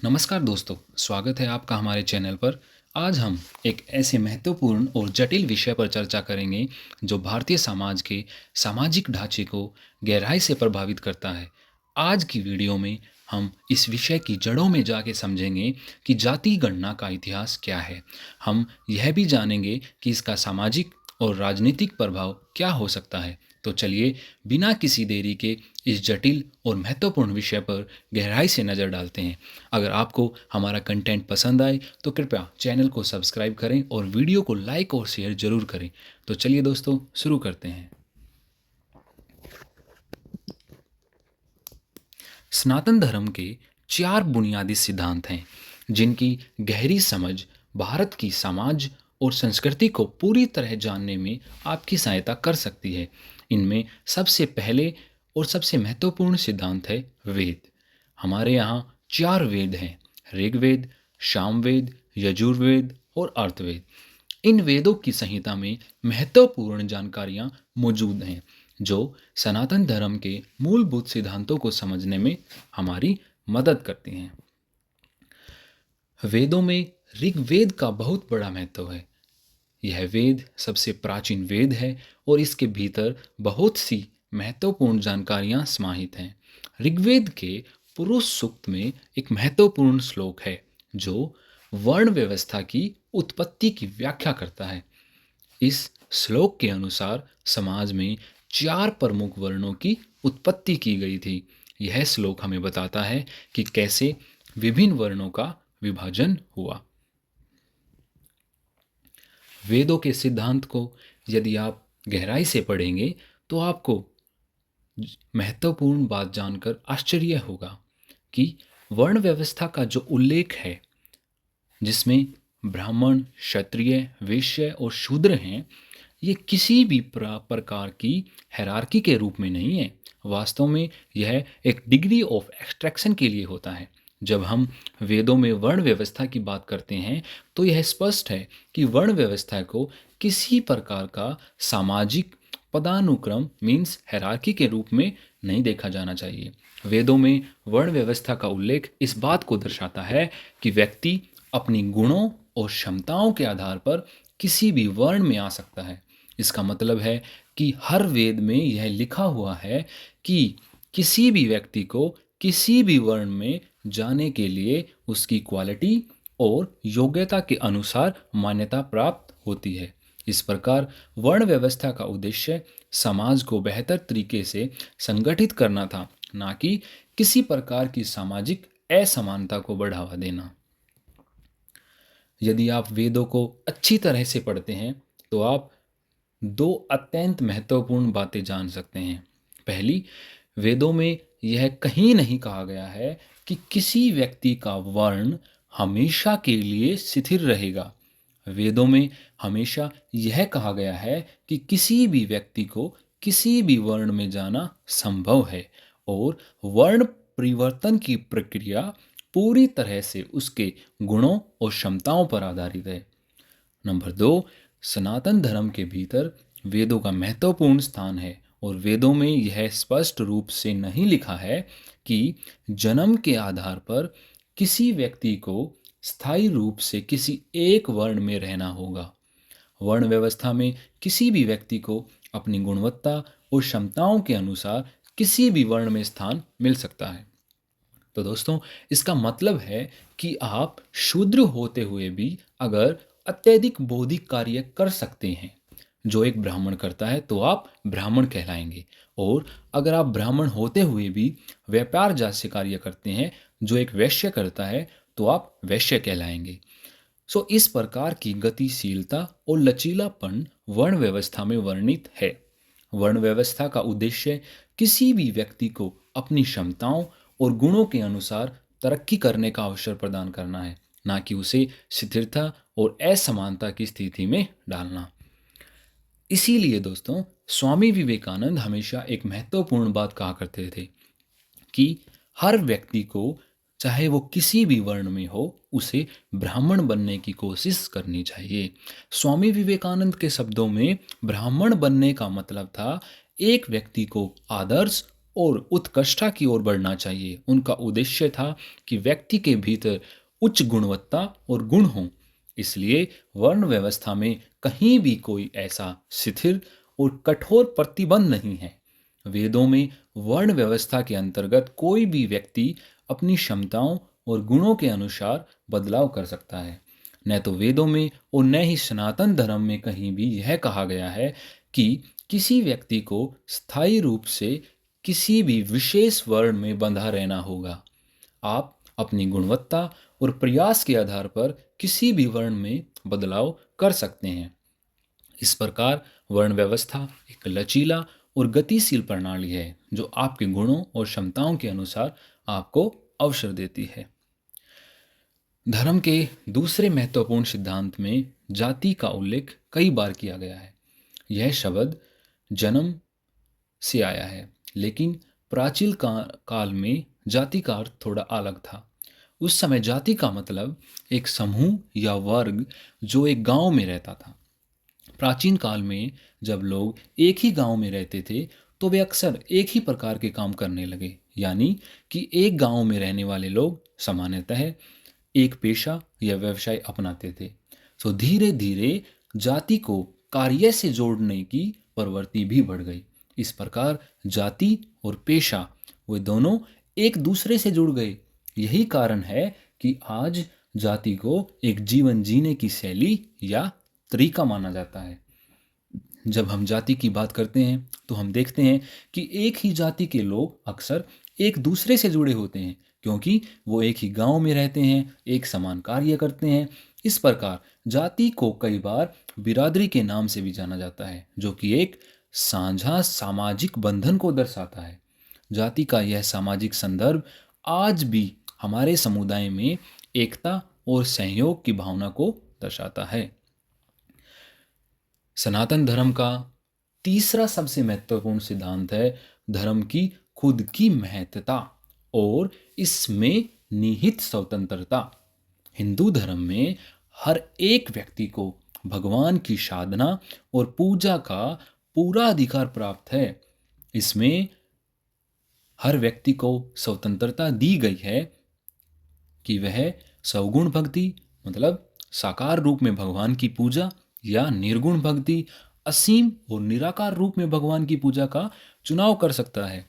नमस्कार दोस्तों, स्वागत है आपका हमारे चैनल पर। आज हम एक ऐसे महत्वपूर्ण और जटिल विषय पर चर्चा करेंगे जो भारतीय समाज के सामाजिक ढांचे को गहराई से प्रभावित करता है। आज की वीडियो में हम इस विषय की जड़ों में जाके समझेंगे कि जाति गणना का इतिहास क्या है। हम यह भी जानेंगे कि इसका सामाजिक और राजनीतिक प्रभाव क्या हो सकता है। तो चलिए बिना किसी देरी के इस जटिल और महत्वपूर्ण विषय पर गहराई से नज़र डालते हैं। अगर आपको हमारा कंटेंट पसंद आए तो कृपया चैनल को सब्सक्राइब करें और वीडियो को लाइक और शेयर जरूर करें। तो चलिए दोस्तों शुरू करते हैं। सनातन धर्म के चार बुनियादी सिद्धांत हैं जिनकी गहरी समझ भारत की समाज और संस्कृति को पूरी तरह जानने में आपकी सहायता कर सकती है। इनमें सबसे पहले और सबसे महत्वपूर्ण सिद्धांत है वेद। हमारे यहाँ चार वेद हैं: ऋग्वेद, सामवेद, यजुर्वेद और अर्थवेद। इन वेदों की संहिता में महत्वपूर्ण जानकारियां मौजूद हैं जो सनातन धर्म के मूलभूत सिद्धांतों को समझने में हमारी मदद करती हैं। वेदों में ऋग्वेद का बहुत बड़ा महत्व है। यह वेद सबसे प्राचीन वेद है और इसके भीतर बहुत सी महत्वपूर्ण जानकारियां समाहित हैं। ऋग्वेद के पुरुष सूक्त में एक महत्वपूर्ण श्लोक है जो वर्ण व्यवस्था की उत्पत्ति की व्याख्या करता है। इस श्लोक के अनुसार समाज में चार प्रमुख वर्णों की उत्पत्ति की गई थी। यह श्लोक हमें बताता है कि कैसे विभिन्न वर्णों का विभाजन हुआ। वेदों के सिद्धांत को यदि आप गहराई से पढ़ेंगे तो आपको महत्वपूर्ण बात जानकर आश्चर्य होगा कि वर्ण व्यवस्था का जो उल्लेख है, जिसमें ब्राह्मण, क्षत्रिय, वैश्य और शूद्र हैं, ये किसी भी प्रकार की हायरार्की के रूप में नहीं है। वास्तव में यह एक डिग्री ऑफ एक्सट्रैक्शन के लिए होता है। जब हम वेदों में वर्ण व्यवस्था की बात करते हैं तो यह स्पष्ट है कि वर्ण व्यवस्था को किसी प्रकार का सामाजिक पदानुक्रम मीन्स हायरार्की के रूप में नहीं देखा जाना चाहिए। वेदों में वर्ण व्यवस्था का उल्लेख इस बात को दर्शाता है कि व्यक्ति अपनी गुणों और क्षमताओं के आधार पर किसी भी वर्ण में आ सकता है। इसका मतलब है कि हर वेद में यह लिखा हुआ है कि किसी भी व्यक्ति को किसी भी वर्ण में जाने के लिए उसकी क्वालिटी और योग्यता के अनुसार मान्यता प्राप्त होती है। इस प्रकार वर्ण व्यवस्था का उद्देश्य समाज को बेहतर तरीके से संगठित करना था, ना कि किसी प्रकार की सामाजिक असमानता को बढ़ावा देना। यदि आप वेदों को अच्छी तरह से पढ़ते हैं तो आप दो अत्यंत महत्वपूर्ण बातें जान सकते हैं। पहली, वेदों में यह कहीं नहीं कहा गया है कि किसी व्यक्ति का वर्ण हमेशा के लिए स्थिर रहेगा। वेदों में हमेशा यह कहा गया है कि किसी भी व्यक्ति को किसी भी वर्ण में जाना संभव है और वर्ण परिवर्तन की प्रक्रिया पूरी तरह से उसके गुणों और क्षमताओं पर आधारित है। नंबर दो, सनातन धर्म के भीतर वेदों का महत्वपूर्ण स्थान है और वेदों में यह स्पष्ट रूप से नहीं लिखा है कि जन्म के आधार पर किसी व्यक्ति को स्थायी रूप से किसी एक वर्ण में रहना होगा। वर्ण व्यवस्था में किसी भी व्यक्ति को अपनी गुणवत्ता और क्षमताओं के अनुसार किसी भी वर्ण में स्थान मिल सकता है। तो दोस्तों, इसका मतलब है कि आप शूद्र होते हुए भी अगर अत्यधिक बौद्धिक कार्य कर सकते हैं जो एक ब्राह्मण करता है तो आप ब्राह्मण कहलाएंगे, और अगर आप ब्राह्मण होते हुए भी व्यापार जैसे कार्य करते हैं जो एक वैश्य करता है तो आप वैश्य कहलाएंगे। इस प्रकार की गतिशीलता और लचीलापन वर्ण व्यवस्था में वर्णित है। वर्ण व्यवस्था का उद्देश्य किसी भी व्यक्ति को अपनी क्षमताओं और गुणों के अनुसार तरक्की करने का अवसर प्रदान करना है, ना कि उसे स्थिरता और असमानता की स्थिति में डालना। इसीलिए दोस्तों, स्वामी विवेकानंद हमेशा एक महत्वपूर्ण बात कहा करते थे कि हर व्यक्ति को, चाहे वो किसी भी वर्ण में हो, उसे ब्राह्मण बनने की कोशिश करनी चाहिए। स्वामी विवेकानंद के शब्दों में ब्राह्मण बनने का मतलब था एक व्यक्ति को आदर्श और उत्कृष्टता की ओर बढ़ना चाहिए। उनका उद्देश्य था कि व्यक्ति के भीतर उच्च गुणवत्ता और गुण हों। इसलिए वर्ण व्यवस्था में कहीं भी कोई ऐसा शिथिल और कठोर प्रतिबंध नहीं है। वेदों में वर्ण व्यवस्था के अंतर्गत कोई भी व्यक्ति अपनी क्षमताओं और गुणों के अनुसार बदलाव कर सकता है। न तो वेदों में और न ही सनातन धर्म में कहीं भी यह कहा गया है कि किसी व्यक्ति को स्थायी रूप से किसी भी विशेष वर्ण में बंधा रहना होगा। आप अपनी गुणवत्ता और प्रयास के आधार पर किसी भी वर्ण में बदलाव कर सकते हैं। इस प्रकार वर्ण व्यवस्था एक लचीला और गतिशील प्रणाली है जो आपके गुणों और क्षमताओं के अनुसार आपको अवसर देती है। धर्म के दूसरे महत्वपूर्ण सिद्धांत में जाति का उल्लेख कई बार किया गया है। यह शब्द जन्म से आया है, लेकिन प्राचीन काल में जाति का अर्थ थोड़ा अलग था। उस समय जाति का मतलब एक समूह या वर्ग जो एक गांव में रहता था। प्राचीन काल में जब लोग एक ही गांव में रहते थे तो वे अक्सर एक ही प्रकार के काम करने लगे, यानी कि एक गांव में रहने वाले लोग सामान्यतः एक पेशा या व्यवसाय अपनाते थे। तो धीरे धीरे जाति को कार्य से जोड़ने की प्रवृत्ति भी बढ़ गई। इस प्रकार जाति और पेशा वे दोनों एक दूसरे से जुड़ गए। यही कारण है कि आज जाति को एक जीवन जीने की शैली या तरीका माना जाता है। जब हम जाति की बात करते हैं तो हम देखते हैं कि एक ही जाति के लोग अक्सर एक दूसरे से जुड़े होते हैं, क्योंकि वो एक ही गांव में रहते हैं, एक समान कार्य करते हैं। इस प्रकार जाति को कई बार बिरादरी के नाम से भी जाना जाता है, जो कि एक साझा सामाजिक बंधन को दर्शाता है। जाति का यह सामाजिक संदर्भ आज भी हमारे समुदाय में एकता और सहयोग की भावना को दर्शाता है। सनातन धर्म का तीसरा सबसे महत्वपूर्ण सिद्धांत है धर्म की खुद की महत्ता और इसमें निहित स्वतंत्रता। हिंदू धर्म में हर एक व्यक्ति को भगवान की साधना और पूजा का पूरा अधिकार प्राप्त है। इसमें हर व्यक्ति को स्वतंत्रता दी गई है कि वह सवगुण भक्ति मतलब साकार रूप में भगवान की पूजा या निर्गुण भक्ति असीम और निराकार रूप में भगवान की पूजा का चुनाव कर सकता है।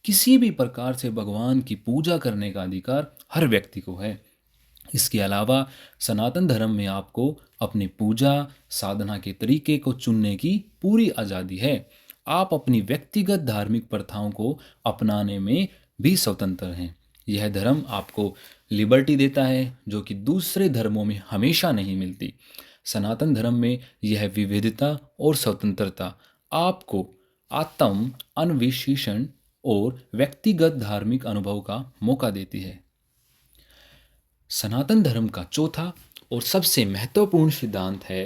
किसी भी प्रकार से भगवान की पूजा करने का अधिकार हर व्यक्ति को है। इसके अलावा सनातन धर्म में आपको अपनी पूजा साधना के तरीके को चुनने की पूरी आज़ादी है। आप अपनी व्यक्तिगत धार्मिक प्रथाओं को अपनाने में भी स्वतंत्र हैं। यह धर्म आपको लिबर्टी देता है जो कि दूसरे धर्मों में हमेशा नहीं मिलती। सनातन धर्म में यह विविधता और स्वतंत्रता आपको आत्म अन्वेषण और व्यक्तिगत धार्मिक अनुभव का मौका देती है। सनातन धर्म का चौथा और सबसे महत्वपूर्ण सिद्धांत है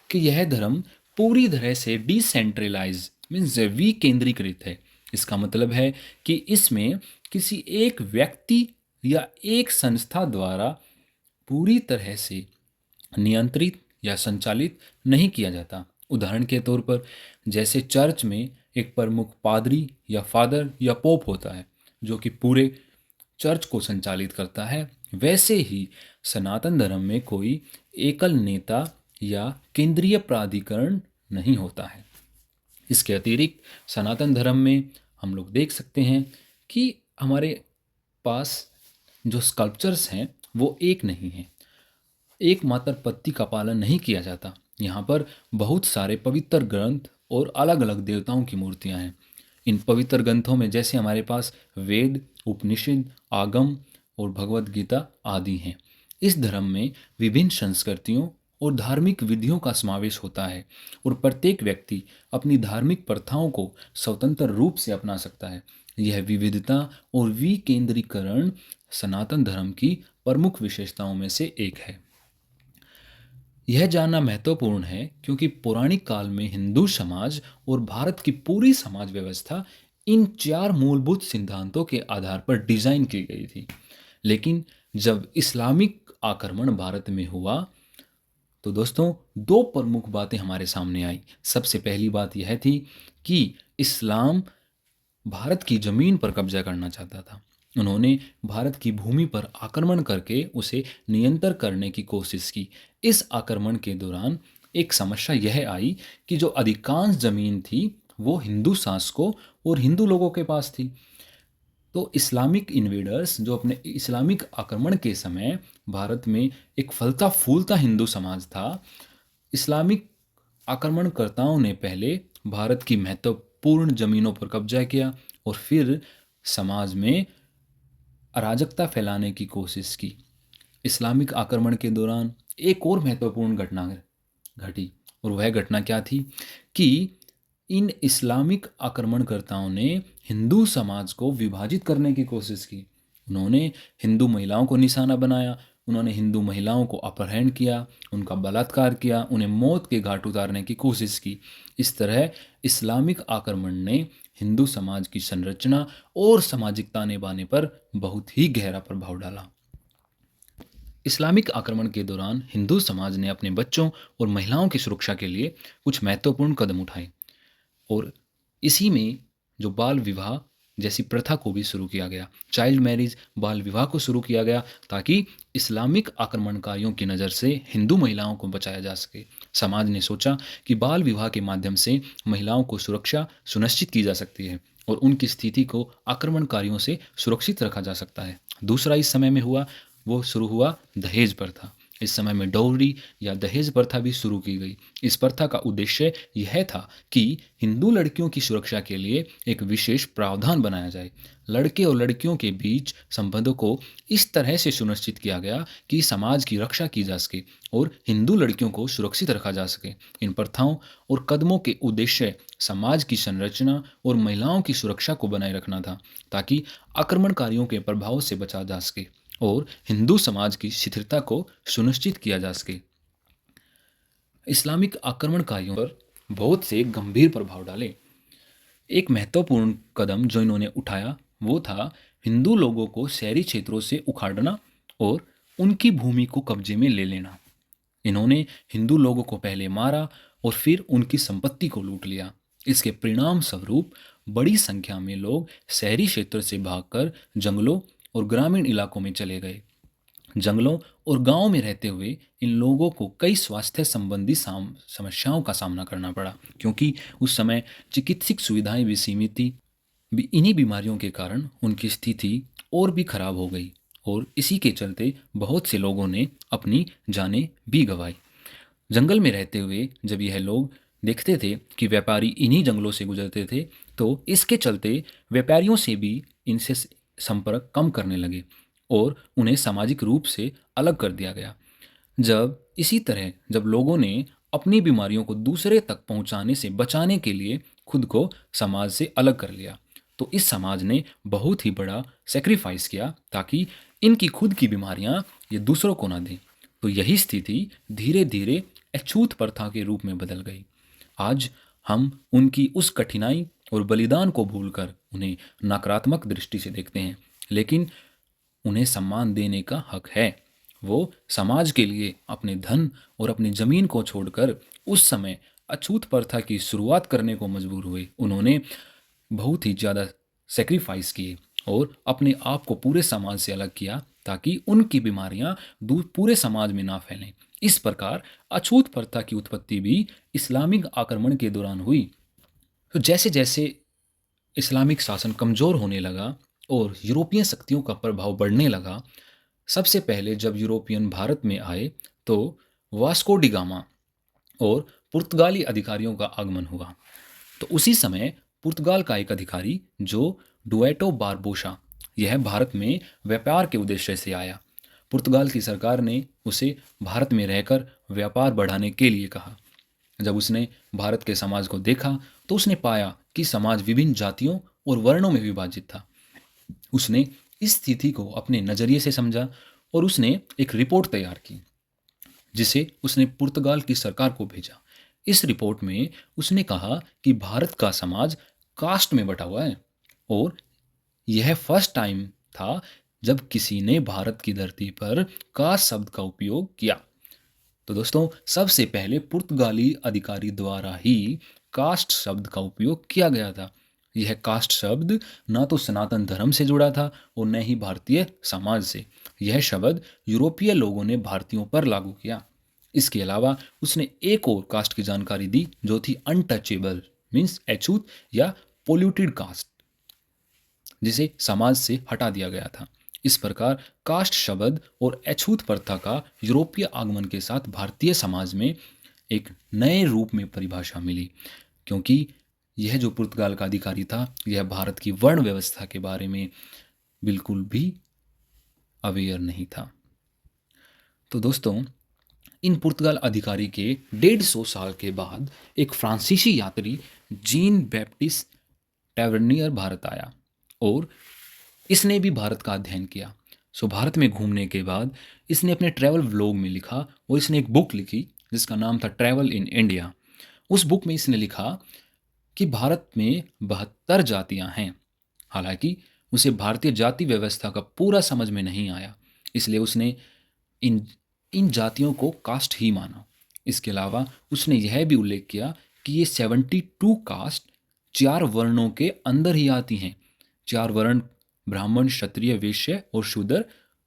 कि यह धर्म पूरी तरह से डिसेंट्रलाइज मीन्स विकेंद्रीकृत है। इसका मतलब है कि इसमें किसी एक व्यक्ति या एक संस्था द्वारा पूरी तरह से नियंत्रित या संचालित नहीं किया जाता। उदाहरण के तौर पर जैसे चर्च में एक प्रमुख पादरी या फादर या पोप होता है जो कि पूरे चर्च को संचालित करता है, वैसे ही सनातन धर्म में कोई एकल नेता या केंद्रीय प्राधिकरण नहीं होता है। इसके अतिरिक्त सनातन धर्म में हम लोग देख सकते हैं कि हमारे पास जो स्कल्पचर्स हैं वो एक नहीं हैं। एक मात्र पत्ती का पालन नहीं किया जाता। यहाँ पर बहुत सारे पवित्र ग्रंथ और अलग अलग देवताओं की मूर्तियाँ हैं। इन पवित्र ग्रंथों में जैसे हमारे पास वेद, उपनिषद, आगम और भगवत गीता आदि हैं। इस धर्म में विभिन्न संस्कृतियों और धार्मिक विधियों का समावेश होता है और प्रत्येक व्यक्ति अपनी धार्मिक प्रथाओं को स्वतंत्र रूप से अपना सकता है। यह विविधता और विकेंद्रीकरण सनातन धर्म की प्रमुख विशेषताओं में से एक है। यह जानना महत्वपूर्ण है क्योंकि पौराणिक काल में हिंदू समाज और भारत की पूरी समाज व्यवस्था इन चार मूलभूत सिद्धांतों के आधार पर डिजाइन की गई थी। लेकिन जब इस्लामिक आक्रमण भारत में हुआ तो दोस्तों दो प्रमुख बातें हमारे सामने आई। सबसे पहली बात यह थी कि इस्लाम भारत की ज़मीन पर कब्जा करना चाहता था। उन्होंने भारत की भूमि पर आक्रमण करके उसे नियंत्रण करने की कोशिश की। इस आक्रमण के दौरान एक समस्या यह आई कि जो अधिकांश ज़मीन थी वो हिंदू शासकों और हिंदू लोगों के पास थी। तो इस्लामिक इन्वेडर्स जो अपने इस्लामिक आक्रमण के समय भारत में एक फलता फूलता हिंदू समाज था, इस्लामिक आक्रमणकर्ताओं ने पहले भारत की महत्वपूर्ण जमीनों पर कब्जा किया और फिर समाज में अराजकता फैलाने की कोशिश की। इस्लामिक आक्रमण के दौरान एक और महत्वपूर्ण घटना घटी और वह घटना क्या थी कि इन इस्लामिक आक्रमणकर्ताओं ने हिंदू समाज को विभाजित करने की कोशिश की। उन्होंने हिंदू महिलाओं को निशाना बनाया, उन्होंने हिंदू महिलाओं को अपहरण किया, उनका बलात्कार किया, उन्हें मौत के घाट उतारने की कोशिश की। इस तरह इस्लामिक आक्रमण ने हिंदू समाज की संरचना और सामाजिक ताने बाने पर बहुत ही गहरा प्रभाव डाला। इस्लामिक आक्रमण के दौरान हिंदू समाज ने अपने बच्चों और महिलाओं की सुरक्षा के लिए कुछ महत्वपूर्ण कदम उठाए और इसी में जो बाल विवाह जैसी प्रथा को भी शुरू किया गया। चाइल्ड मैरिज, बाल विवाह को शुरू किया गया ताकि इस्लामिक आक्रमणकारियों की नज़र से हिंदू महिलाओं को बचाया जा सके। समाज ने सोचा कि बाल विवाह के माध्यम से महिलाओं को सुरक्षा सुनिश्चित की जा सकती है और उनकी स्थिति को आक्रमणकारियों से सुरक्षित रखा जा सकता है। दूसरा इस समय में वो शुरू हुआ दहेज प्रथा। इस समय में डाउरी या दहेज प्रथा भी शुरू की गई। इस प्रथा का उद्देश्य यह था कि हिंदू लड़कियों की सुरक्षा के लिए एक विशेष प्रावधान बनाया जाए। लड़के और लड़कियों के बीच संबंधों को इस तरह से सुनिश्चित किया गया कि समाज की रक्षा की जा सके और हिंदू लड़कियों को सुरक्षित रखा जा सके। इन प्रथाओं और कदमों के उद्देश्य समाज की संरचना और महिलाओं की सुरक्षा को बनाए रखना था ताकि आक्रमणकारियों के प्रभाव से बचा जा सके और हिंदू समाज की स्थिरता को सुनिश्चित किया जा सके। इस्लामिक आक्रमणकारियों पर बहुत से गंभीर प्रभाव डाले। एक महत्वपूर्ण कदम जो इन्होंने उठाया वो था हिंदू लोगों को शहरी क्षेत्रों से उखाड़ना और उनकी भूमि को कब्जे में ले लेना। इन्होंने हिंदू लोगों को पहले मारा और फिर उनकी संपत्ति को लूट लिया। इसके परिणाम स्वरूप बड़ी संख्या में लोग शहरी क्षेत्र से भागकर जंगलों और ग्रामीण इलाकों में चले गए। जंगलों और गांवों में रहते हुए इन लोगों को कई स्वास्थ्य संबंधी समस्याओं का सामना करना पड़ा क्योंकि उस समय चिकित्सक सुविधाएं भी सीमित थी। इन्हीं बीमारियों के कारण उनकी स्थिति और भी खराब हो गई और इसी के चलते बहुत से लोगों ने अपनी जानें भी गंवाई। जंगल में रहते हुए जब यह लोग देखते थे कि व्यापारी इन्हीं जंगलों से गुजरते थे तो इसके चलते व्यापारियों से भी इनसे संपर्क कम करने लगे और उन्हें सामाजिक रूप से अलग कर दिया गया। जब लोगों ने अपनी बीमारियों को दूसरे तक पहुंचाने से बचाने के लिए खुद को समाज से अलग कर लिया तो इस समाज ने बहुत ही बड़ा सेक्रीफाइस किया ताकि इनकी खुद की बीमारियां ये दूसरों को ना दें। तो यही स्थिति धीरे धीरे अछूत प्रथा के रूप में बदल गई। आज हम उनकी उस कठिनाई और बलिदान को भूलकर उन्हें नकारात्मक दृष्टि से देखते हैं, लेकिन उन्हें सम्मान देने का हक है। वो समाज के लिए अपने धन और अपनी जमीन को छोड़कर उस समय अछूत प्रथा की शुरुआत करने को मजबूर हुए। उन्होंने बहुत ही ज़्यादा सेक्रीफाइस किए और अपने आप को पूरे समाज से अलग किया ताकि उनकी बीमारियां पूरे समाज में ना फैलें। इस प्रकार अछूत प्रथा की उत्पत्ति भी इस्लामिक आक्रमण के दौरान हुई। तो जैसे जैसे इस्लामिक शासन कमज़ोर होने लगा और यूरोपियन शक्तियों का प्रभाव बढ़ने लगा, सबसे पहले जब यूरोपियन भारत में आए तो वास्को डी गामा और पुर्तगाली अधिकारियों का आगमन हुआ। तो उसी समय पुर्तगाल का एक अधिकारी जो डुएटो बारबोसा यह भारत में व्यापार के उद्देश्य से आया। पुर्तगाल की सरकार ने उसे भारत में रहकर व्यापार बढ़ाने के लिए कहा। जब उसने भारत के समाज को देखा तो उसने पाया कि समाज विभिन्न जातियों और वर्णों में विभाजित था। उसने इस स्थिति को अपने नज़रिए से समझा और उसने एक रिपोर्ट तैयार की जिसे उसने पुर्तगाल की सरकार को भेजा। इस रिपोर्ट में उसने कहा कि भारत का समाज कास्ट में बटा हुआ है और यह फर्स्ट टाइम था जब किसी ने भारत की धरती पर कास्ट शब्द का उपयोग किया। तो दोस्तों, सबसे पहले पुर्तगाली अधिकारी द्वारा ही कास्ट शब्द का उपयोग किया गया था। यह कास्ट शब्द ना तो सनातन धर्म से जुड़ा था और न ही भारतीय समाज से। यह शब्द यूरोपीय लोगों ने भारतीयों पर लागू किया। इसके अलावा उसने एक और कास्ट की जानकारी दी जो थी अनटचेबल, मीन्स अछूत या पोल्यूटेड कास्ट, जिसे समाज से हटा दिया गया था। इस प्रकार कास्ट शब्द और अछूत प्रथा का यूरोपीय आगमन के साथ भारतीय समाज में एक नए रूप में परिभाषा मिली, क्योंकि यह जो पुर्तगाल का अधिकारी था यह भारत की वर्ण व्यवस्था के बारे में बिल्कुल भी अवेयर नहीं था। तो दोस्तों, इन पुर्तगाल अधिकारी के 150 साल के बाद एक फ्रांसीसी यात्री जीन बैप्टिस्ट टैवर्नियर भारत आया और इसने भी भारत का अध्ययन किया। सो भारत में घूमने के बाद इसने अपने ट्रैवल व्लॉग में लिखा और इसने एक बुक लिखी जिसका नाम था ट्रैवल इन इंडिया। उस बुक में इसने लिखा कि भारत में 72 जातियां हैं। हालांकि उसे भारतीय जाति व्यवस्था का पूरा समझ में नहीं आया, इसलिए उसने इन इन जातियों को कास्ट ही माना। इसके अलावा उसने यह भी उल्लेख किया कि ये 72 कास्ट 4 वर्णों के अंदर ही आती हैं। 4 वर्ण ब्राह्मण, क्षत्रिय, वैश्य और शूद्र,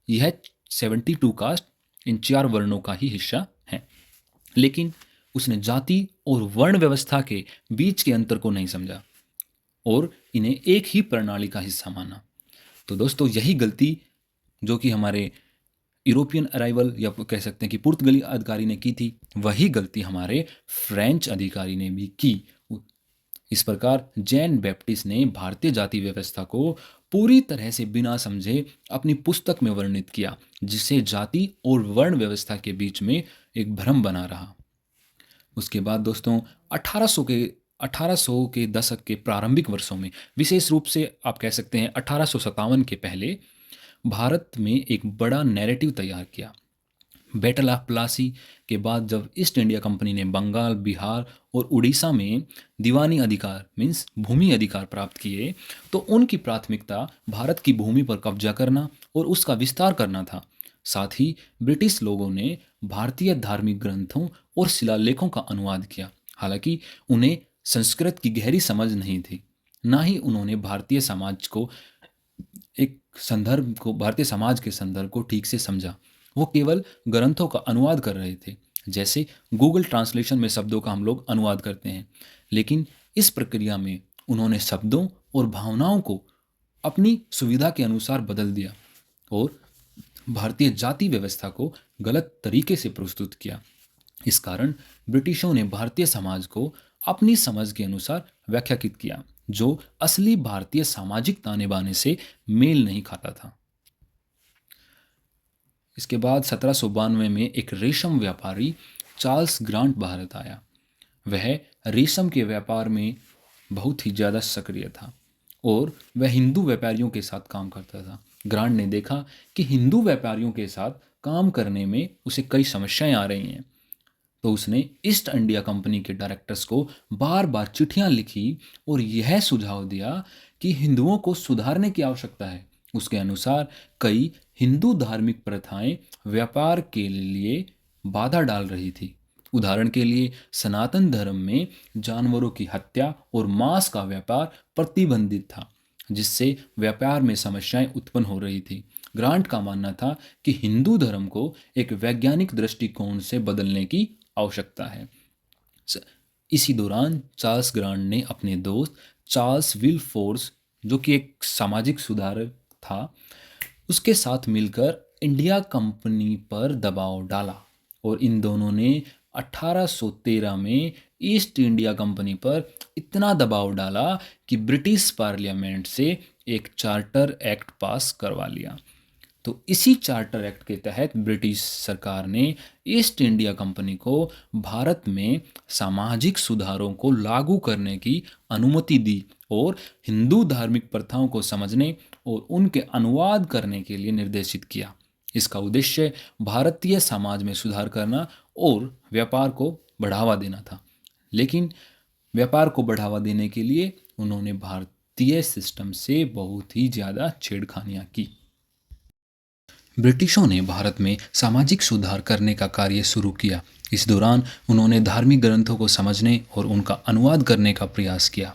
यह 72 कास्ट इन 4 वर्णों का ही हिस्सा है। लेकिन उसने जाति और वर्ण व्यवस्था के बीच के अंतर को नहीं समझा और इन्हें एक ही प्रणाली का हिस्सा माना। तो दोस्तों, यही गलती जो कि हमारे यूरोपियन अराइवल या कह सकते हैं कि पुर्तगाली अधिकारी ने की थी, वही गलती हमारे फ्रेंच अधिकारी ने भी की। इस प्रकार जैन बैप्टिस्ट ने भारतीय जाति व्यवस्था को पूरी तरह से बिना समझे अपनी पुस्तक में वर्णित किया, जिससे जाति और वर्ण व्यवस्था के बीच में एक भ्रम बना रहा। उसके बाद दोस्तों 1800 के दशक के प्रारंभिक वर्षों में, विशेष रूप से आप कह सकते हैं 1857 के पहले, भारत में एक बड़ा नैरेटिव तैयार किया। बैटल ऑफ प्लासी के बाद जब ईस्ट इंडिया कंपनी ने बंगाल, बिहार और उड़ीसा में दीवानी अधिकार मीन्स भूमि अधिकार प्राप्त किए, तो उनकी प्राथमिकता भारत की भूमि पर कब्जा करना और उसका विस्तार करना था। साथ ही ब्रिटिश लोगों ने भारतीय धार्मिक ग्रंथों और शिलालेखों का अनुवाद किया। हालांकि उन्हें संस्कृत की गहरी समझ नहीं थी, ना ही उन्होंने भारतीय समाज के संदर्भ को ठीक से समझा। वो केवल ग्रंथों का अनुवाद कर रहे थे, जैसे गूगल ट्रांसलेशन में शब्दों का हम लोग अनुवाद करते हैं। लेकिन इस प्रक्रिया में उन्होंने शब्दों और भावनाओं को अपनी सुविधा के अनुसार बदल दिया और भारतीय जाति व्यवस्था को गलत तरीके से प्रस्तुत किया। इस कारण ब्रिटिशों ने भारतीय समाज को अपनी समझ के अनुसार व्याख्यायित किया, जो असली भारतीय सामाजिक ताने बाने से मेल नहीं खाता था। इसके बाद 1792 में एक रेशम व्यापारी चार्ल्स ग्रांट भारत आया। वह रेशम के व्यापार में बहुत ही ज़्यादा सक्रिय था और वह हिंदू व्यापारियों के साथ काम करता था। ग्रांट ने देखा कि हिंदू व्यापारियों के साथ काम करने में उसे कई समस्याएं आ रही हैं, तो उसने ईस्ट इंडिया कंपनी के डायरेक्टर्स को बार बार चिट्ठियां लिखी और यह सुझाव दिया कि हिंदुओं को सुधारने की आवश्यकता है। उसके अनुसार कई हिंदू धार्मिक प्रथाएं व्यापार के लिए बाधा डाल रही थी। उदाहरण के लिए सनातन धर्म में जानवरों की हत्या और मांस का व्यापार प्रतिबंधित था, जिससे व्यापार में समस्याएं उत्पन्न हो रही थी। ग्रांट का मानना था कि हिंदू धर्म को एक वैज्ञानिक दृष्टिकोण से बदलने की आवश्यकता है। इसी दौरान चार्ल्स ग्रांट ने अपने दोस्त चार्ल्स विलफोर्स, जो कि एक सामाजिक सुधारक था, उसके साथ मिलकर इंडिया कंपनी पर दबाव डाला और इन दोनों ने 1813 में ईस्ट इंडिया कंपनी पर इतना दबाव डाला कि ब्रिटिश पार्लियामेंट से एक चार्टर एक्ट पास करवा लिया। तो इसी चार्टर एक्ट के तहत ब्रिटिश सरकार ने ईस्ट इंडिया कंपनी को भारत में सामाजिक सुधारों को लागू करने की अनुमति दी और हिंदू धार्मिक प्रथाओं को समझने और उनके अनुवाद करने के लिए निर्देशित किया। इसका उद्देश्य भारतीय समाज में सुधार करना और व्यापार को बढ़ावा देना था। लेकिन व्यापार को बढ़ावा देने के लिए उन्होंने भारतीय सिस्टम से बहुत ही ज़्यादा छेड़खानियाँ की। ब्रिटिशों ने भारत में सामाजिक सुधार करने का कार्य शुरू किया। इस दौरान उन्होंने धार्मिक ग्रंथों को समझने और उनका अनुवाद करने का प्रयास किया।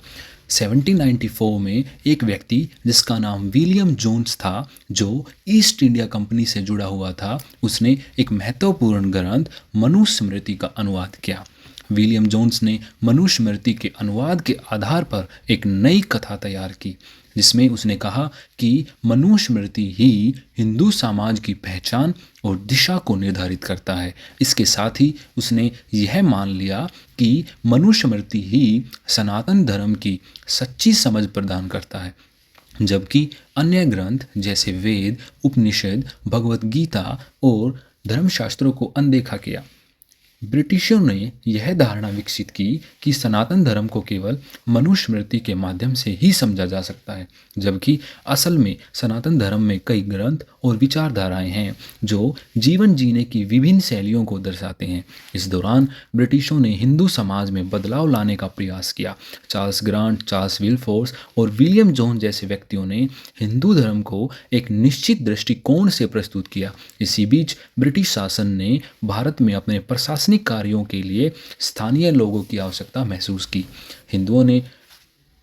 1794 में एक व्यक्ति जिसका नाम विलियम जोन्स था, जो ईस्ट इंडिया कंपनी से जुड़ा हुआ था, उसने एक महत्वपूर्ण ग्रंथ मनुस्मृति का अनुवाद किया। विलियम जोन्स ने मनुस्मृति के अनुवाद के आधार पर एक नई कथा तैयार की, जिसमें उसने कहा कि मनुस्मृति ही हिंदू समाज की पहचान और दिशा को निर्धारित करता है। इसके साथ ही उसने यह मान लिया कि मनुस्मृति ही सनातन धर्म की सच्ची समझ प्रदान करता है, जबकि अन्य ग्रंथ जैसे वेद, उपनिषद, भगवत गीता और धर्मशास्त्रों को अनदेखा किया। ब्रिटिशों ने यह धारणा विकसित की कि सनातन धर्म को केवल मनुस्मृति के माध्यम से ही समझा जा सकता है, जबकि असल में सनातन धर्म में कई ग्रंथ और विचारधाराएं हैं जो जीवन जीने की विभिन्न शैलियों को दर्शाते हैं। इस दौरान ब्रिटिशों ने हिंदू समाज में बदलाव लाने का प्रयास किया। चार्ल्स ग्रांट, चार्ल्स विलफोर्स और विलियम जोन जैसे व्यक्तियों ने हिंदू धर्म को एक निश्चित दृष्टिकोण से प्रस्तुत किया। इसी बीच ब्रिटिश शासन ने भारत में अपने प्रशासनिक कार्यों के लिए स्थानीय लोगों की आवश्यकता महसूस की। हिंदुओं ने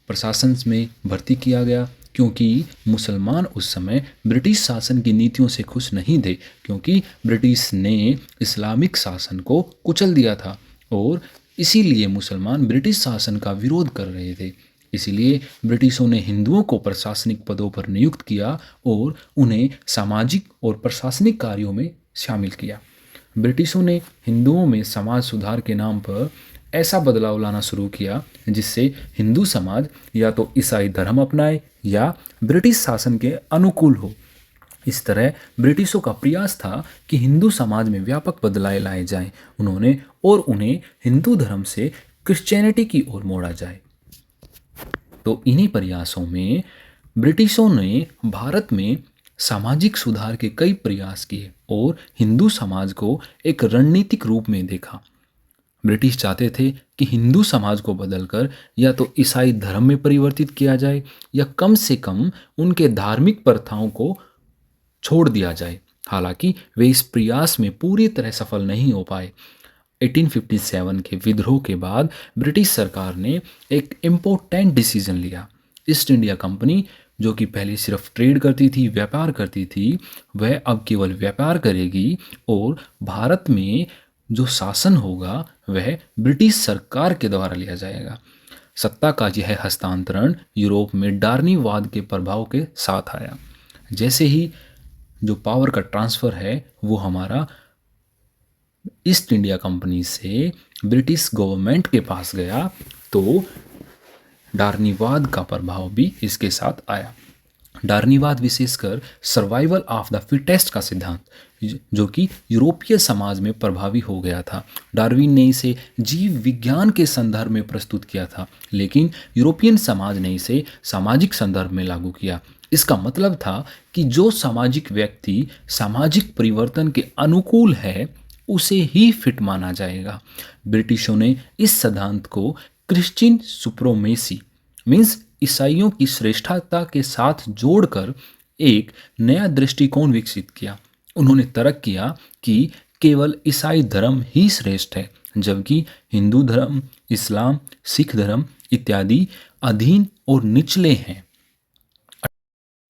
प्रशासन में भर्ती किया गया, क्योंकि मुसलमान उस समय ब्रिटिश शासन की नीतियों से खुश नहीं थे, क्योंकि ब्रिटिश ने इस्लामिक शासन को कुचल दिया था और इसीलिए मुसलमान ब्रिटिश शासन का विरोध कर रहे थे। इसीलिए ब्रिटिशों ने हिंदुओं को प्रशासनिक पदों पर नियुक्त किया और उन्हें सामाजिक और प्रशासनिक कार्यों में शामिल किया। ब्रिटिशों ने हिंदुओं में समाज सुधार के नाम पर ऐसा बदलाव लाना शुरू किया जिससे हिंदू समाज या तो ईसाई धर्म अपनाए या ब्रिटिश शासन के अनुकूल हो। इस तरह ब्रिटिशों का प्रयास था कि हिंदू समाज में व्यापक बदलाव लाए जाएं, उन्हें हिंदू धर्म से क्रिश्चियनिटी की ओर मोड़ा जाए। तो इन्हीं प्रयासों में ब्रिटिशों ने भारत में सामाजिक सुधार के कई प्रयास किए और हिंदू समाज को एक रणनीतिक रूप में देखा। ब्रिटिश चाहते थे कि हिंदू समाज को बदलकर या तो ईसाई धर्म में परिवर्तित किया जाए या कम से कम उनके धार्मिक प्रथाओं को छोड़ दिया जाए। हालांकि वे इस प्रयास में पूरी तरह सफल नहीं हो पाए। 1857 के विद्रोह के बाद ब्रिटिश सरकार ने एक इम्पोर्टेंट डिसीजन लिया। ईस्ट इंडिया कंपनी, जो कि पहले सिर्फ ट्रेड करती थी, व्यापार करती थी, वह अब केवल व्यापार करेगी और भारत में जो शासन होगा वह ब्रिटिश सरकार के द्वारा लिया जाएगा। सत्ता का यह हस्तांतरण यूरोप में डार्नीवाद के प्रभाव के साथ आया। जैसे ही जो पावर का ट्रांसफ़र है वो हमारा ईस्ट इंडिया कंपनी से ब्रिटिश गवर्नमेंट के पास गया, तो डार्नीवाद का प्रभाव भी इसके साथ आया। डार्नीवाद विशेषकर सर्वाइवल ऑफ द फिटेस्ट का सिद्धांत, जो कि यूरोपीय समाज में प्रभावी हो गया था। डार्विन ने इसे जीव विज्ञान के संदर्भ में प्रस्तुत किया था, लेकिन यूरोपियन समाज ने इसे सामाजिक संदर्भ में लागू किया। इसका मतलब था कि जो सामाजिक व्यक्ति सामाजिक परिवर्तन के अनुकूल है उसे ही फिट माना जाएगा। ब्रिटिशों ने इस सिद्धांत को क्रिश्चियन सुप्रीमेसी मीन्स ईसाइयों की श्रेष्ठता के साथ जोड़कर एक नया दृष्टिकोण विकसित किया। उन्होंने तर्क किया कि केवल ईसाई धर्म ही श्रेष्ठ है, जबकि हिंदू धर्म, इस्लाम, सिख धर्म इत्यादि अधीन और निचले हैं।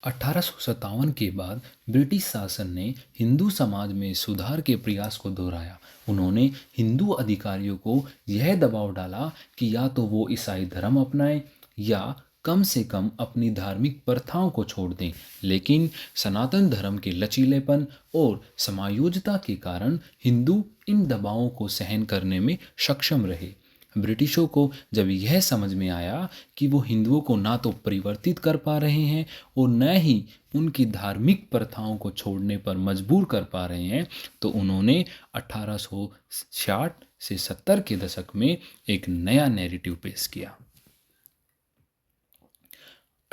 1857 के बाद ब्रिटिश शासन ने हिंदू समाज में सुधार के प्रयास को दोहराया। उन्होंने हिंदू अधिकारियों को यह दबाव डाला कि या तो वो ईसाई धर्म अपनाएं या कम से कम अपनी धार्मिक प्रथाओं को छोड़ दें। लेकिन सनातन धर्म के लचीलेपन और समायोजता के कारण हिंदू इन दबावों को सहन करने में सक्षम रहे। ब्रिटिशों को जब यह समझ में आया कि वो हिंदुओं को ना तो परिवर्तित कर पा रहे हैं और न ही उनकी धार्मिक प्रथाओं को छोड़ने पर मजबूर कर पा रहे हैं, तो उन्होंने 1860 से 70 के दशक में एक नया नैरेटिव पेश किया।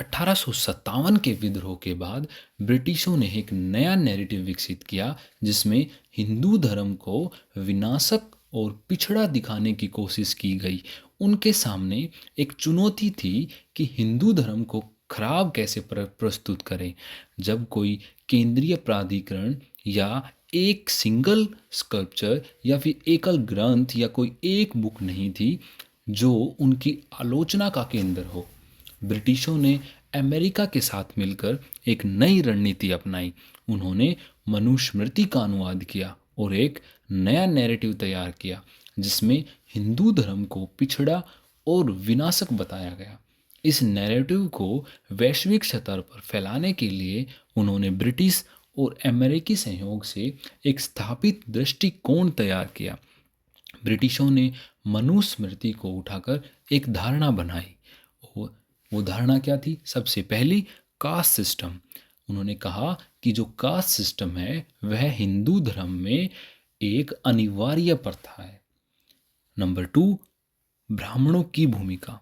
1857 के विद्रोह के बाद ब्रिटिशों ने एक नया नैरेटिव विकसित किया, जिसमें हिंदू धर्म को विनाशक और पिछड़ा दिखाने की कोशिश की गई। उनके सामने एक चुनौती थी कि हिंदू धर्म को खराब कैसे प्रस्तुत करें, जब कोई केंद्रीय प्राधिकरण या एक सिंगल स्कल्पचर या फिर एकल ग्रंथ या कोई एक बुक नहीं थी जो उनकी आलोचना का केंद्र हो। ब्रिटिशों ने अमेरिका के साथ मिलकर एक नई रणनीति अपनाई। उन्होंने मनुस्मृति का अनुवाद किया और एक नया नैरेटिव तैयार किया जिसमें हिंदू धर्म को पिछड़ा और विनाशक बताया गया। इस नैरेटिव को वैश्विक स्तर पर फैलाने के लिए उन्होंने ब्रिटिश और अमेरिकी सहयोग से एक स्थापित दृष्टिकोण तैयार किया। ब्रिटिशों ने मनुस्मृति को उठाकर एक धारणा बनाई। वो धारणा क्या थी? सबसे पहली, कास्ट सिस्टम। उन्होंने कहा कि जो कास्ट सिस्टम है वह हिंदू धर्म में एक अनिवार्य प्रथा है। नंबर 2, ब्राह्मणों की भूमिका।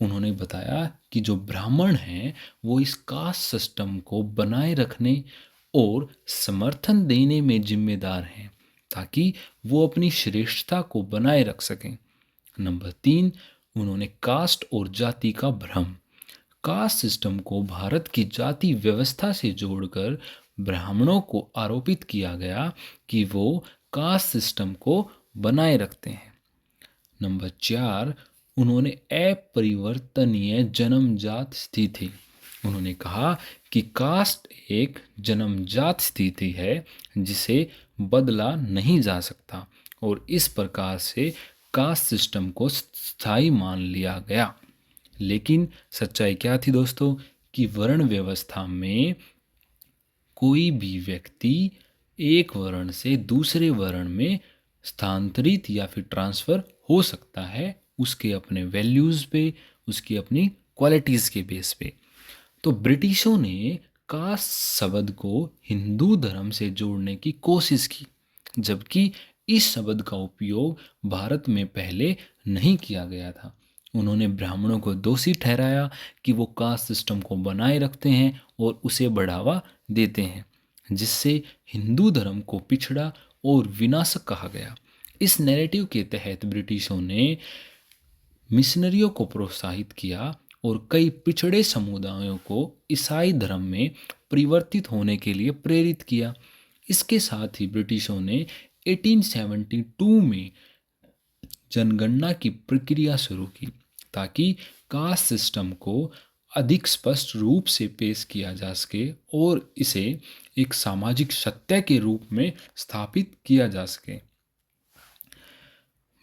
उन्होंने बताया कि जो ब्राह्मण हैं वो इस कास्ट सिस्टम को बनाए रखने और समर्थन देने में जिम्मेदार हैं ताकि वो अपनी श्रेष्ठता को बनाए रख सकें। नंबर 3, उन्होंने कास्ट और जाति का भ्रम। कास्ट सिस्टम को भारत की जाति व्यवस्था से जोड़कर ब्राह्मणों को आरोपित किया गया कि वो कास्ट सिस्टम को बनाए रखते हैं। नंबर 4, उन्होंने अपरिवर्तनीय जन्मजात स्थिति। उन्होंने कहा कि कास्ट एक जन्मजात स्थिति है जिसे बदला नहीं जा सकता और इस प्रकार से कास्ट सिस्टम को स्थायी मान लिया गया। लेकिन सच्चाई क्या थी दोस्तों? कि वर्ण व्यवस्था में कोई भी व्यक्ति एक वर्ण से दूसरे वर्ण में स्थानांतरित या फिर ट्रांसफ़र हो सकता है उसके अपने वैल्यूज़ पे, उसकी अपनी क्वालिटीज़ के बेस पे। तो ब्रिटिशों ने कास्ट शब्द को हिंदू धर्म से जोड़ने की कोशिश की, जबकि इस शब्द का उपयोग भारत में पहले नहीं किया गया था। उन्होंने ब्राह्मणों को दोषी ठहराया कि वो कास्ट सिस्टम को बनाए रखते हैं और उसे बढ़ावा देते हैं, जिससे हिंदू धर्म को पिछड़ा और विनाशक कहा गया। इस नैरेटिव के तहत ब्रिटिशों ने मिशनरियों को प्रोत्साहित किया और कई पिछड़े समुदायों को ईसाई धर्म में परिवर्तित होने के लिए प्रेरित किया। इसके साथ ही ब्रिटिशों ने 1872 में जनगणना की प्रक्रिया शुरू की ताकि कास्ट सिस्टम को अधिक स्पष्ट रूप से पेश किया जा सके और इसे एक सामाजिक सत्य के रूप में स्थापित किया जा सके।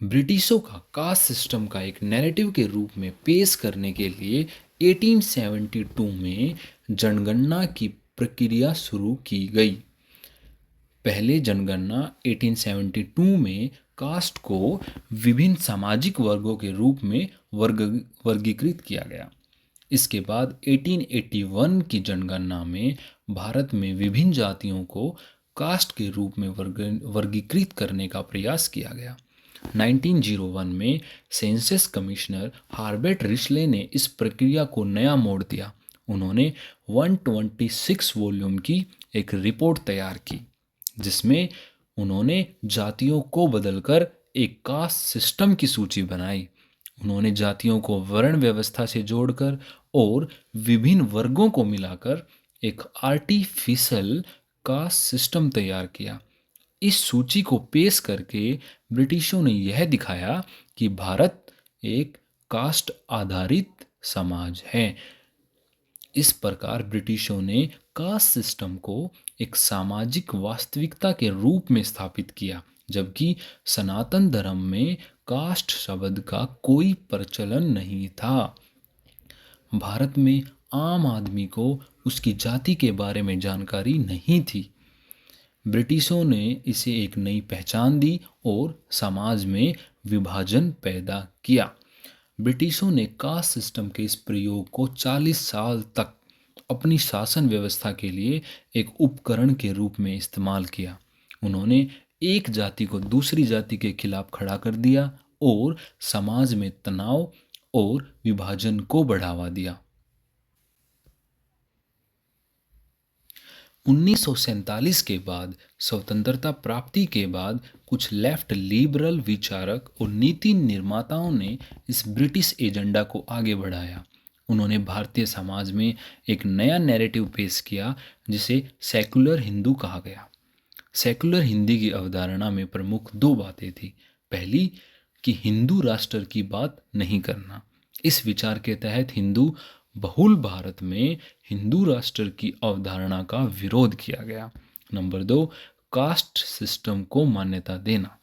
ब्रिटिशों का कास्ट सिस्टम का एक नैरेटिव के रूप में पेश करने के लिए 1872 में जनगणना की प्रक्रिया शुरू की गई। पहले जनगणना 1872 में कास्ट को विभिन्न सामाजिक वर्गों के रूप में वर्गीकृत किया गया। इसके बाद 1881 की जनगणना में भारत में विभिन्न जातियों को कास्ट के रूप में वर्गीकृत करने का प्रयास किया गया। 1901 में सेंसस कमिश्नर हार्बर्ट रिस्ले ने इस प्रक्रिया को नया मोड़ दिया। उन्होंने 126 वॉल्यूम की एक रिपोर्ट तैयार की जिसमें उन्होंने जातियों को बदलकर एक कास्ट सिस्टम की सूची बनाई। उन्होंने जातियों को वर्ण व्यवस्था से जोड़कर और विभिन्न वर्गों को मिलाकर एक आर्टिफिशियल कास्ट सिस्टम तैयार किया। इस सूची को पेश करके ब्रिटिशों ने यह दिखाया कि भारत एक कास्ट आधारित समाज है। इस प्रकार ब्रिटिशों ने कास्ट सिस्टम को एक सामाजिक वास्तविकता के रूप में स्थापित किया, जबकि सनातन धर्म में कास्ट शब्द का कोई प्रचलन नहीं था। भारत में आम आदमी को उसकी जाति के बारे में जानकारी नहीं थी। ब्रिटिशों ने इसे एक नई पहचान दी और समाज में विभाजन पैदा किया। ब्रिटिशों ने कास्ट सिस्टम के इस प्रयोग को 40 साल तक अपनी शासन व्यवस्था के लिए एक उपकरण के रूप में इस्तेमाल किया। उन्होंने एक जाति को दूसरी जाति के खिलाफ खड़ा कर दिया और समाज में तनाव और विभाजन को बढ़ावा दिया। 1947 के बाद स्वतंत्रता प्राप्ति के बाद कुछ लेफ्ट लिबरल विचारक और नीति निर्माताओं ने इस ब्रिटिश एजेंडा को आगे बढ़ाया। उन्होंने भारतीय समाज में एक नया नैरेटिव पेश किया जिसे सेकुलर हिंदू कहा गया। सेकुलर हिंदी की अवधारणा में प्रमुख दो बातें थी। पहली कि हिंदू राष्ट्र की बात नहीं करना। इस विचार के तहत हिंदू बहुल भारत में हिंदू राष्ट्र की अवधारणा का विरोध किया गया। नंबर 2, कास्ट सिस्टम को मान्यता देना।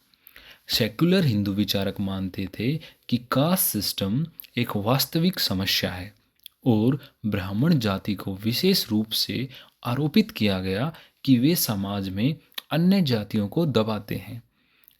सेक्युलर हिंदू विचारक मानते थे कि कास्ट सिस्टम एक वास्तविक समस्या है और ब्राह्मण जाति को विशेष रूप से आरोपित किया गया कि वे समाज में अन्य जातियों को दबाते हैं।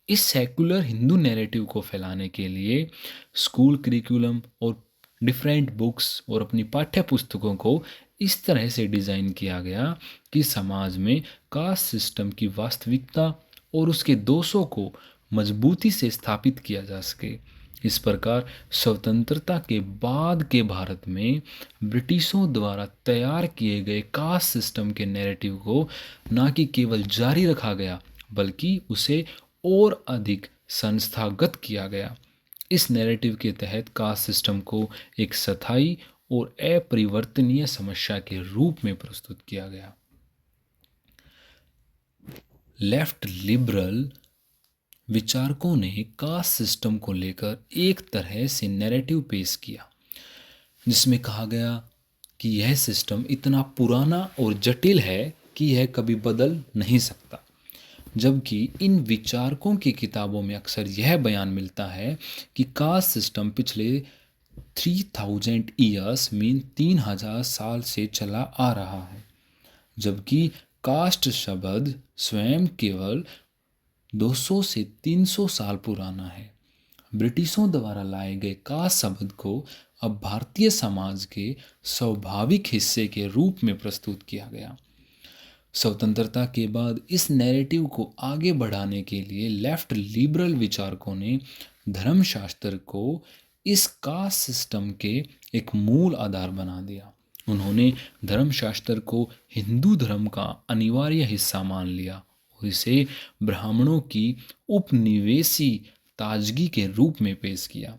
इस सेक्युलर हिंदू नैरेटिव को फैलाने के लिए स्कूल करिकुलम और डिफरेंट बुक्स और अपनी पाठ्य पुस्तकों को इस तरह से डिज़ाइन किया गया कि समाज में कास्ट सिस्टम की वास्तविकता और उसके दोषों को मजबूती से स्थापित किया जा सके। इस प्रकार स्वतंत्रता के बाद के भारत में ब्रिटिशों द्वारा तैयार किए गए कास्ट सिस्टम के नैरेटिव को न कि केवल जारी रखा गया बल्कि उसे और अधिक संस्थागत किया गया। इस नैरेटिव के तहत कास्ट सिस्टम को एक स्थायी और अपरिवर्तनीय समस्या के रूप में प्रस्तुत किया गया। लेफ्ट लिबरल विचारकों ने कास्ट सिस्टम को लेकर एक तरह से नैरेटिव पेश किया जिसमें कहा गया कि यह सिस्टम इतना पुराना और जटिल है कि यह कभी बदल नहीं सकता, जबकि इन विचारकों की किताबों में अक्सर यह बयान मिलता है कि कास्ट सिस्टम पिछले 3000 ईयर्स मीन 3000 साल से चला आ रहा है, जबकि कास्ट शब्द स्वयं केवल 200 से 300 साल पुराना है। ब्रिटिशों द्वारा लाए गए कास्ट शब्द को अब भारतीय समाज के स्वाभाविक हिस्से के रूप में प्रस्तुत किया गया। स्वतंत्रता के बाद इस नैरेटिव को आगे बढ़ाने के लिए लेफ्ट लिबरल विचारकों ने धर्मशास्त्र को इस कास्ट सिस्टम के एक मूल आधार बना दिया। उन्होंने धर्मशास्त्र को हिंदू धर्म का अनिवार्य हिस्सा मान लिया और इसे ब्राह्मणों की उपनिवेशी ताजगी के रूप में पेश किया।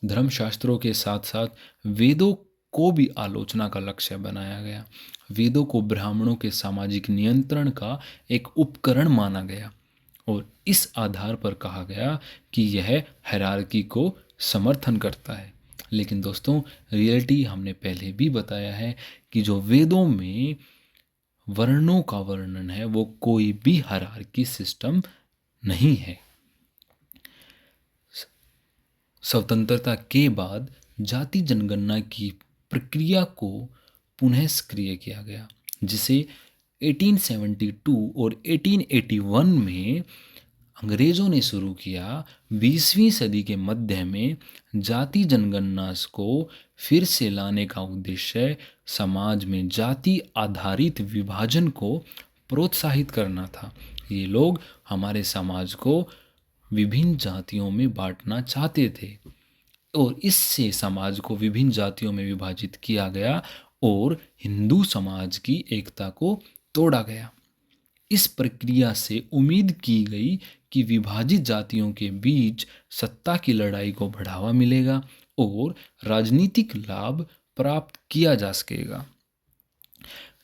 धर्मशास्त्रों के साथ साथ वेदों को भी आलोचना का लक्ष्य बनाया गया। वेदों को ब्राह्मणों के सामाजिक नियंत्रण का एक उपकरण माना गया और इस आधार पर कहा गया कि यह हायरार्की को समर्थन करता है। लेकिन दोस्तों, रियलिटी हमने पहले भी बताया है कि जो वेदों में वर्णों का वर्णन है वो कोई भी हायरार्की सिस्टम नहीं है। स्वतंत्रता के बाद जाति जनगणना की प्रक्रिया को पुनः सक्रिय किया गया, जिसे 1872 और 1881 में अंग्रेज़ों ने शुरू किया। 20वीं सदी के मध्य में जाति जनगणना को फिर से लाने का उद्देश्य समाज में जाति आधारित विभाजन को प्रोत्साहित करना था। ये लोग हमारे समाज को विभिन्न जातियों में बांटना चाहते थे और इससे समाज को विभिन्न जातियों में विभाजित किया गया और हिंदू समाज की एकता को तोड़ा गया। इस प्रक्रिया से उम्मीद की गई कि विभाजित जातियों के बीच सत्ता की लड़ाई को बढ़ावा मिलेगा और राजनीतिक लाभ प्राप्त किया जा सकेगा।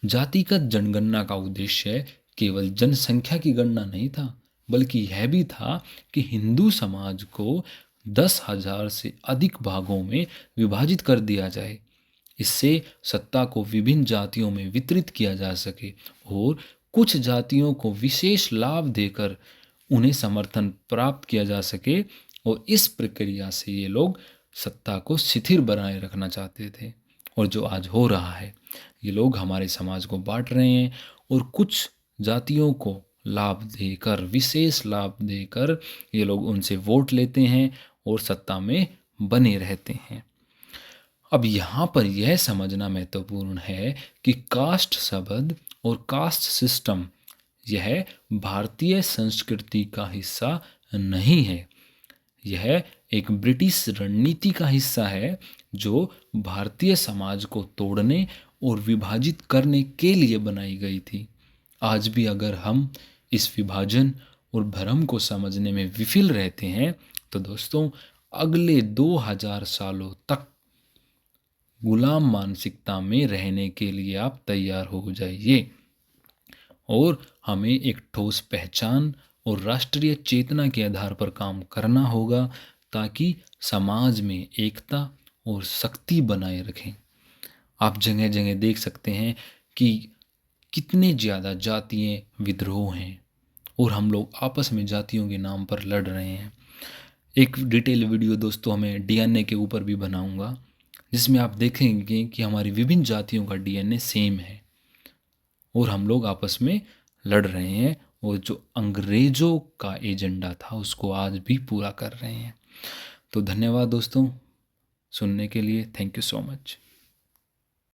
जातिगत जनगणना का उद्देश्य केवल जनसंख्या की गणना नहीं था, बल्कि यह भी था कि हिंदू समाज को 10,000 से अधिक भागों में विभाजित कर दिया जाए। इससे सत्ता को विभिन्न जातियों में वितरित किया जा सके और कुछ जातियों को विशेष लाभ देकर उन्हें समर्थन प्राप्त किया जा सके और इस प्रक्रिया से ये लोग सत्ता को शिथिल बनाए रखना चाहते थे। और जो आज हो रहा है, ये लोग हमारे समाज को बांट रहे हैं और कुछ जातियों को लाभ देकर, विशेष लाभ देकर ये लोग उनसे वोट लेते हैं और सत्ता में बने रहते हैं। अब यहाँ पर यह समझना महत्वपूर्ण है कि कास्ट शब्द और कास्ट सिस्टम यह भारतीय संस्कृति का हिस्सा नहीं है। यह एक ब्रिटिश रणनीति का हिस्सा है जो भारतीय समाज को तोड़ने और विभाजित करने के लिए बनाई गई थी। आज भी अगर हम इस विभाजन और भ्रम को समझने में विफल रहते हैं तो दोस्तों, अगले 2000 सालों तक गुलाम मानसिकता में रहने के लिए आप तैयार हो जाइए और हमें एक ठोस पहचान और राष्ट्रीय चेतना के आधार पर काम करना होगा ताकि समाज में एकता और शक्ति बनाए रखें। आप जगह-जगह देख सकते हैं कि कितने ज़्यादा जातीय विद्रोह हैं और हम लोग आपस में जातियों के नाम पर लड़ रहे हैं। एक डिटेल वीडियो दोस्तों मैं डीएनए के ऊपर भी बनाऊँगा, जिसमें आप देखेंगे कि हमारी विभिन्न जातियों का डीएनए सेम है और हम लोग आपस में लड़ रहे हैं और जो अंग्रेज़ों का एजेंडा था उसको आज भी पूरा कर रहे हैं। तो धन्यवाद दोस्तों सुनने के लिए। Thank you so much.